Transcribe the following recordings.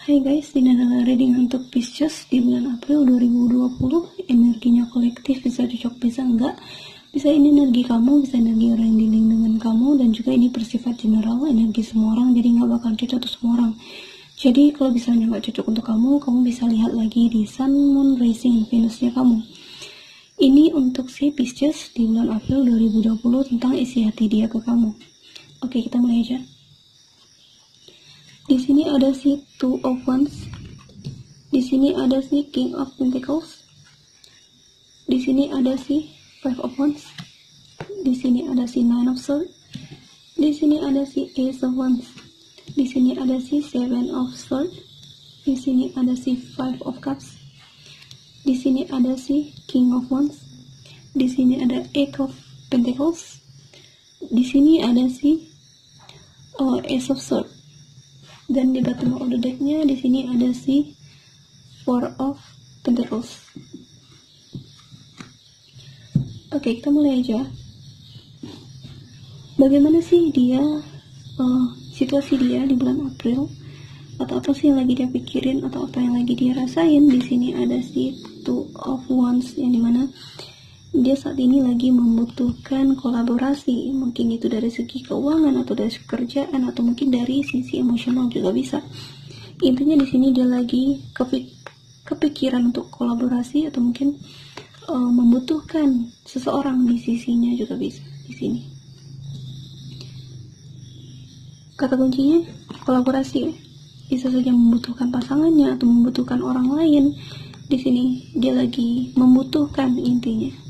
Hai guys, ini adalah reading untuk Pisces di bulan April 2020. Energinya kolektif, bisa cocok, bisa enggak. Bisa ini energi kamu, bisa energi orang yang di lingkungan kamu, dan juga ini bersifat general, energi semua orang, jadi nggak bakal cocok untuk semua orang. Jadi kalau misalnya nggak cocok untuk kamu, kamu bisa lihat lagi di Sun, Moon, Rising, Venusnya kamu. Ini untuk si Pisces di bulan April 2020 tentang isi hati dia ke kamu. Oke, kita mulai aja. Di sini ada si Two of Wands. Di sini ada si King of Pentacles. Di sini ada si Five of Wands. Di sini ada si Nine of Swords. Di sini ada si Ace of Wands. Di sini ada si Seven of Swords. Di sini ada si Five of Cups. Di sini ada si King of Wands. Di sini ada Eight of Pentacles. Di sini ada si Ace of Swords. Dan di bottom of the deck-nya di sini ada si Four of Pentacles. Oke, kita mulai aja. Bagaimana sih dia situasi dia di bulan April, atau apa sih yang lagi dia pikirin, atau apa yang lagi dia rasain? Di sini ada si Two of Wands, yang dimana dia saat ini lagi membutuhkan kolaborasi, mungkin itu dari segi keuangan atau dari pekerjaan atau mungkin dari sisi emosional juga bisa. Intinya di sini dia lagi kepikiran untuk kolaborasi atau mungkin membutuhkan seseorang di sisinya juga bisa di sini. Kata kuncinya kolaborasi ya. Bisa saja membutuhkan pasangannya atau membutuhkan orang lain. Di sini dia lagi membutuhkan intinya.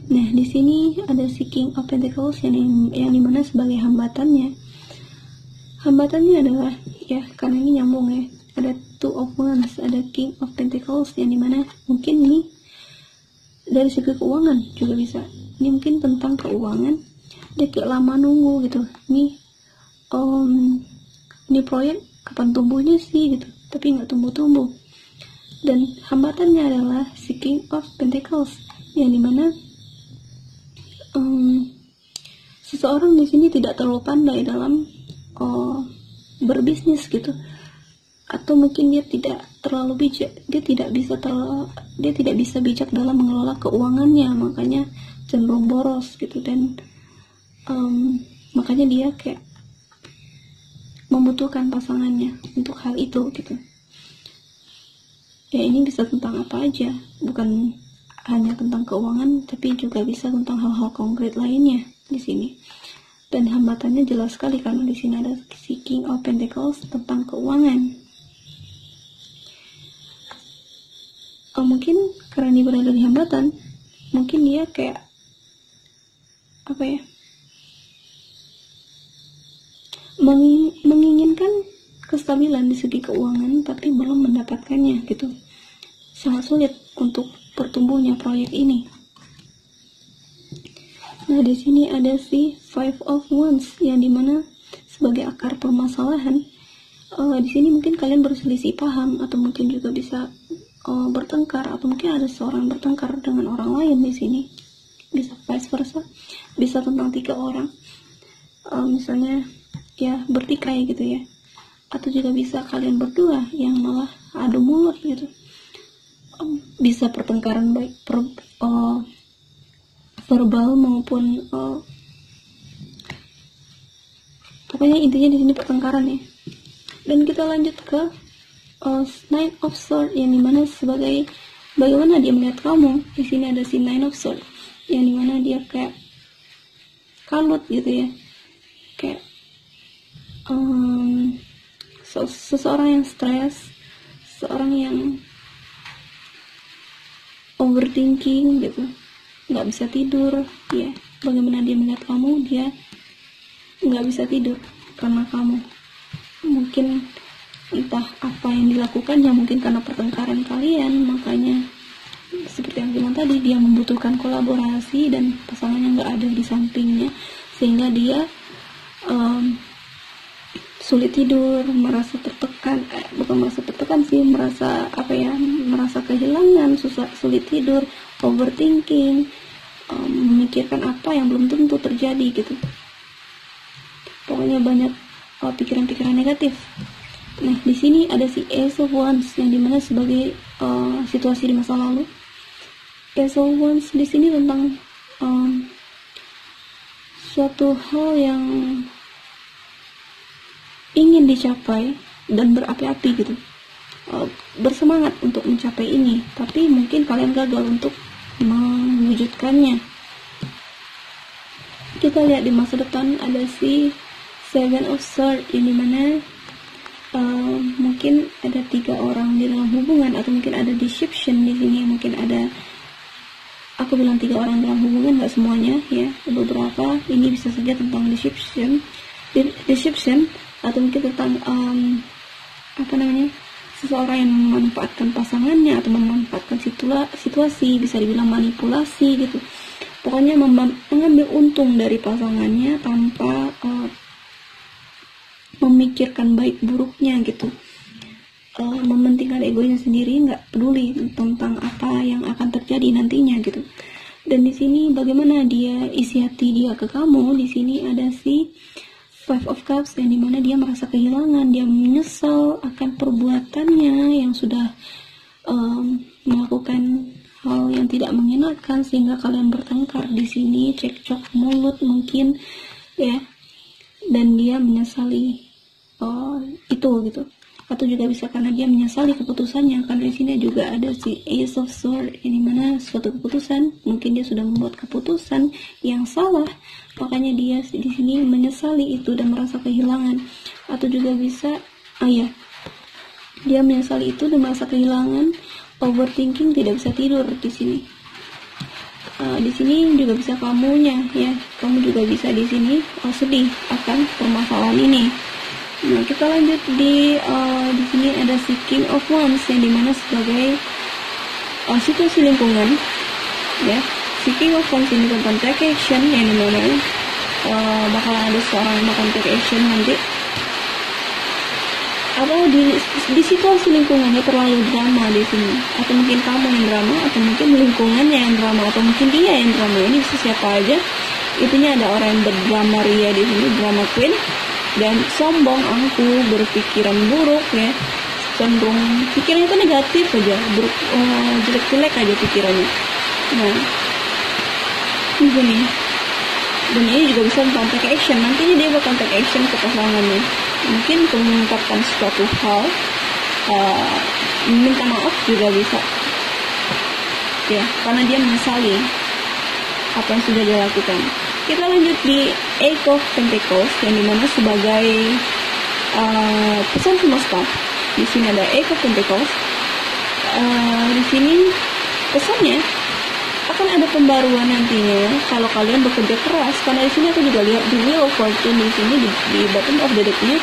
Nah, di sini ada si King of Pentacles yang dimana sebagai hambatannya. Hambatannya adalah ya, karena ini nyambung ya. Ada Two of Wands, ada King of Pentacles yang dimana mungkin ini dari segi keuangan juga bisa. Ini mungkin tentang keuangan. Dia kayak lama nunggu gitu. Ini proyek kapan tumbuhnya sih gitu, tapi nggak tumbuh-tumbuh. Dan hambatannya adalah si King of Pentacles yang dimana seseorang di sini tidak terlalu pandai dalam berbisnis gitu, atau mungkin dia tidak terlalu bijak, dia tidak bisa bijak dalam mengelola keuangannya, makanya cenderung boros gitu. Dan makanya dia kayak membutuhkan pasangannya untuk hal itu gitu ya. Ini bisa tentang apa aja, bukan hanya tentang keuangan, tapi juga bisa tentang hal-hal konkret lainnya di sini. Dan hambatannya jelas sekali karena di sini ada si King of Pentacles tentang keuangan. Mungkin karena ini berada di hambatan, mungkin dia kayak apa ya, menginginkan kestabilan di segi keuangan, tapi belum mendapatkannya gitu. Sangat sulit untuk pertumbuhnya proyek ini. Nah, di sini ada si Five of Wands yang dimana sebagai akar permasalahan. Di sini mungkin kalian berselisih paham, atau mungkin juga bisa bertengkar, atau mungkin ada seorang bertengkar dengan orang lain di sini. Bisa vice versa, bisa tentang 3 orang. Misalnya ya bertikai gitu ya, atau juga bisa kalian berdua yang malah adu mulut gitu. Bisa pertengkaran baik verbal maupun pokoknya intinya di sini pertengkaran ya. Dan kita lanjut ke Nine of Swords yang dimana sebagai bagaimana dia melihat kamu. Di sini ada si Nine of Swords yang dimana dia kayak kalut gitu ya, kayak seseorang yang stres, seorang yang overthinking gitu, nggak bisa tidur ya. Bagaimana dia melihat kamu, dia nggak bisa tidur karena kamu. Mungkin entah apa yang dilakukan ya, mungkin karena pertengkaran kalian, makanya seperti yang bilang tadi, dia membutuhkan kolaborasi dan pasangannya nggak ada di sampingnya, sehingga dia sulit tidur, merasa tertekan, bukan merasa tertekan sih, merasa apa ya, merasa kehilangan, sulit tidur, overthinking, memikirkan apa yang belum tentu terjadi gitu. Pokoknya banyak pikiran-pikiran negatif. Nah, di sini ada si Ace of Wands yang dimana sebagai situasi di masa lalu. Ace of Wands di sini tentang suatu hal yang ingin dicapai dan berapi-api gitu, bersemangat untuk mencapai ini, tapi mungkin kalian gagal untuk mewujudkannya. Kita lihat di masa depan ada si Seven of Swords yang dimana mungkin ada 3 orang di dalam hubungan, atau mungkin ada deception di sini. Mungkin ada, aku bilang 3 orang dalam hubungan, nggak semuanya ya, beberapa. Ini bisa saja tentang deception atau mungkin tentang seseorang yang memanfaatkan pasangannya atau memanfaatkan situasi, bisa dibilang manipulasi gitu. Pokoknya mengambil untung dari pasangannya tanpa memikirkan baik buruknya gitu, mementingkan egonya sendiri, nggak peduli tentang apa yang akan terjadi nantinya gitu. Dan di sini bagaimana dia isi hati dia ke kamu. Di sini ada si Five of Cups yang dimana dia merasa kehilangan, dia menyesal akan perbuatannya yang sudah melakukan hal yang tidak mengenakan sehingga kalian bertengkar di sini, cekcok mulut mungkin ya, dan dia menyesali itu gitu. Atau juga bisa karena dia menyesali keputusannya, karena di sini juga ada si Ace of Swords yang dimana suatu keputusan, mungkin dia sudah membuat keputusan yang salah, makanya dia di sini menyesali itu dan merasa kehilangan. Atau juga bisa dia menyesali itu dan merasa kehilangan, overthinking, tidak bisa tidur di sini. Di sini juga bisa kamunya ya, kamu juga bisa di sini sedih akan permasalahan ini. Nah, kita lanjut di sini ada si King of Wands yang dimana sebagai situasi lingkungan ya. Si King of Wands ini tentang take action yang dimana bakal ada seorang yang bakal take action nanti, atau di situasi lingkungannya terlalu drama di sini, atau mungkin kamu yang drama, atau mungkin lingkungannya yang drama, atau mungkin dia yang drama. Ini bisa siapa aja. Intinya ada orang yang berdrama ria di sini, drama queen, dan sombong, angkuh, berpikiran buruk ya, cenderung pikirannya itu negatif aja, jelek-jelek aja pikirannya. Nah, di sini, dan ini juga bisa tentang take action. Nantinya dia bakal take action ke pasangannya, mungkin untuk mengungkapkan suatu hal, minta maaf juga bisa ya, karena dia menyesali apa yang sudah dia lakukan. Kita lanjut di Eight of Pentacles yang dimana sebagai pesan semesta. Di sini ada Eight of Pentacles. Di sini pesannya akan ada pembaruan nantinya kalau kalian bekerja keras. Karena di sini aku juga lihat di Wheel of Fortune di sini di bottom of the deck-nya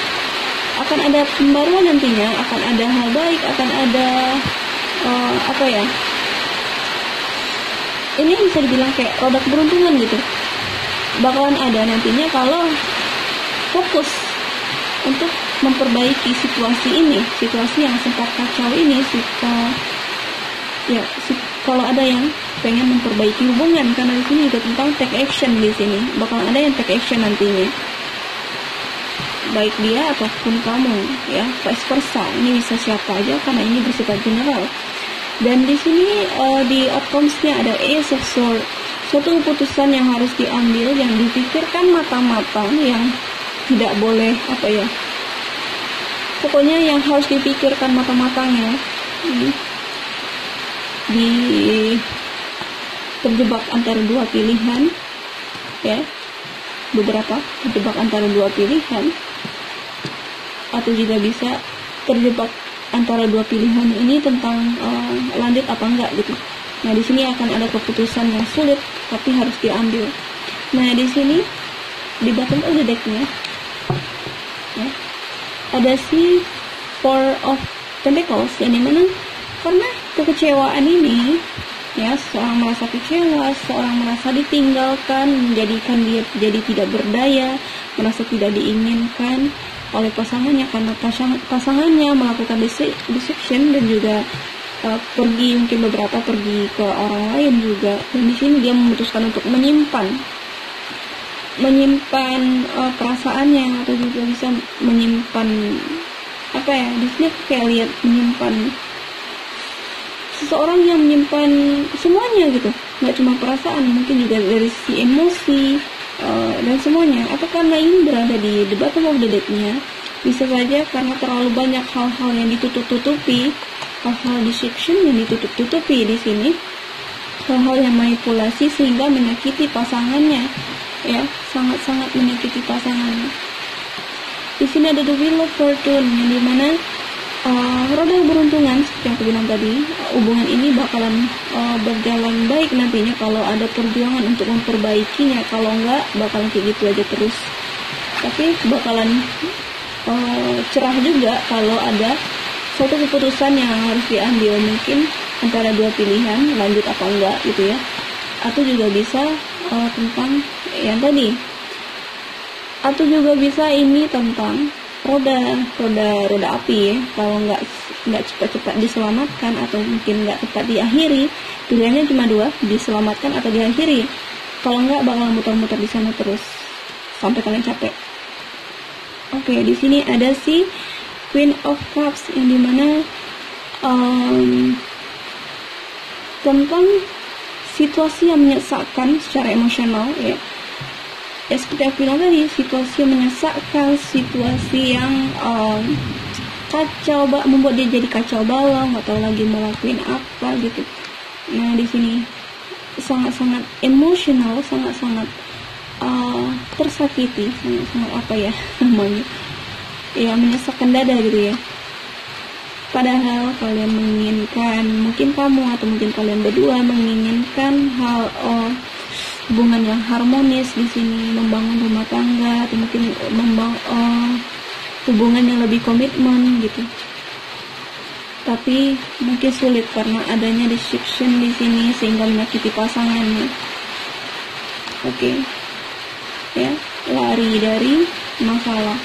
akan ada pembaruan nantinya, akan ada hal baik, akan ada ini bisa dibilang kayak roda keberuntungan gitu. Bakalan ada nantinya kalau fokus untuk memperbaiki situasi ini, situasi yang sempat kacau ini. Kalau ada yang pengen memperbaiki hubungan, karena di sini juga tentang take action. Di sini bakal ada yang take action nantinya, baik dia ataupun kamu ya, vice versa. Ini bisa siapa aja karena ini bersifat general. Dan di sini di outcomes-nya ada Ace of Swords. Suatu keputusan yang harus diambil, yang dipikirkan matang-matang, yang tidak boleh pokoknya yang harus dipikirkan matang-matang ya. Terjebak antara 2 pilihan ya, beberapa terjebak antara 2 pilihan, atau juga bisa terjebak antara 2 pilihan ini tentang lanjut apa enggak gitu. Nah, di sini akan ada keputusan yang sulit tapi harus diambil. Nah, di sini di bottom of the deck-nya ya, ada si Four of Pentacles yang dimana karena kekecewaan ini ya, seorang merasa kecewa, seorang merasa ditinggalkan, menjadikan dia jadi tidak berdaya, merasa tidak diinginkan oleh pasangannya karena pasangannya melakukan deception dan juga mungkin beberapa pergi ke orang lain juga. Dan di sini dia memutuskan untuk menyimpan perasaannya, atau juga bisa menyimpan apa ya, di sini kayak lihat menyimpan seseorang yang menyimpan semuanya gitu, nggak cuma perasaan, mungkin juga dari sisi emosi dan semuanya. Atau karena ini berada di the bottom of the deck-nya, bisa saja karena terlalu banyak hal-hal yang ditutup-tutupi, hal-hal deception yang ditutup-tutupi di sini, hal-hal yang manipulasi sehingga menyakiti pasangannya, ya, sangat-sangat menyakiti pasangannya. Di sini ada the wheel of fortune, yang dimana roda keberuntungan seperti yang aku bilang tadi, hubungan ini bakalan berjalan baik nantinya kalau ada perjuangan untuk memperbaikinya. Kalau enggak, bakalan kayak gitu aja terus. Tapi bakalan cerah juga kalau ada suatu keputusan yang harus diambil, mungkin antara dua pilihan, lanjut apa enggak gitu ya. Atau juga bisa tentang yang tadi, atau juga bisa ini tentang roda api ya. Kalau nggak cepat-cepat diselamatkan atau mungkin nggak cepat diakhiri, pilihannya cuma dua, diselamatkan atau diakhiri. Kalau nggak, bakal muter-muter di sana terus sampai kalian capek. Oke, di sini ada si Queen of Cups, yang dimana tentang situasi yang menyesakkan secara emosional ya. Ya seperti aku bilang tadi, situasi yang menyesakkan, situasi yang kacau, membuat dia jadi kacau balau, nggak tahu lagi mau lakuin apa gitu. Nah di sini sangat-sangat emosional, sangat-sangat tersakiti, sangat-sangat apa ya namanya, ya menyesakkan dada gitu ya. Padahal kalian menginginkan, mungkin kamu atau mungkin kalian berdua menginginkan hal hubungan yang harmonis di sini, membangun rumah tangga, atau mungkin membangun hubungan yang lebih komitmen gitu. Tapi mungkin sulit karena adanya deception di sini sehingga menyakiti pasangannya. Oke. Ya, lari dari masalah.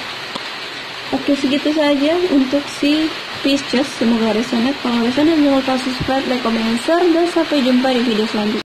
Oke, segitu saja untuk si Pisces. Semoga resonate. Kalau resonate, jangan lupa subscribe, like, comment, share, dan sampai jumpa di video selanjutnya.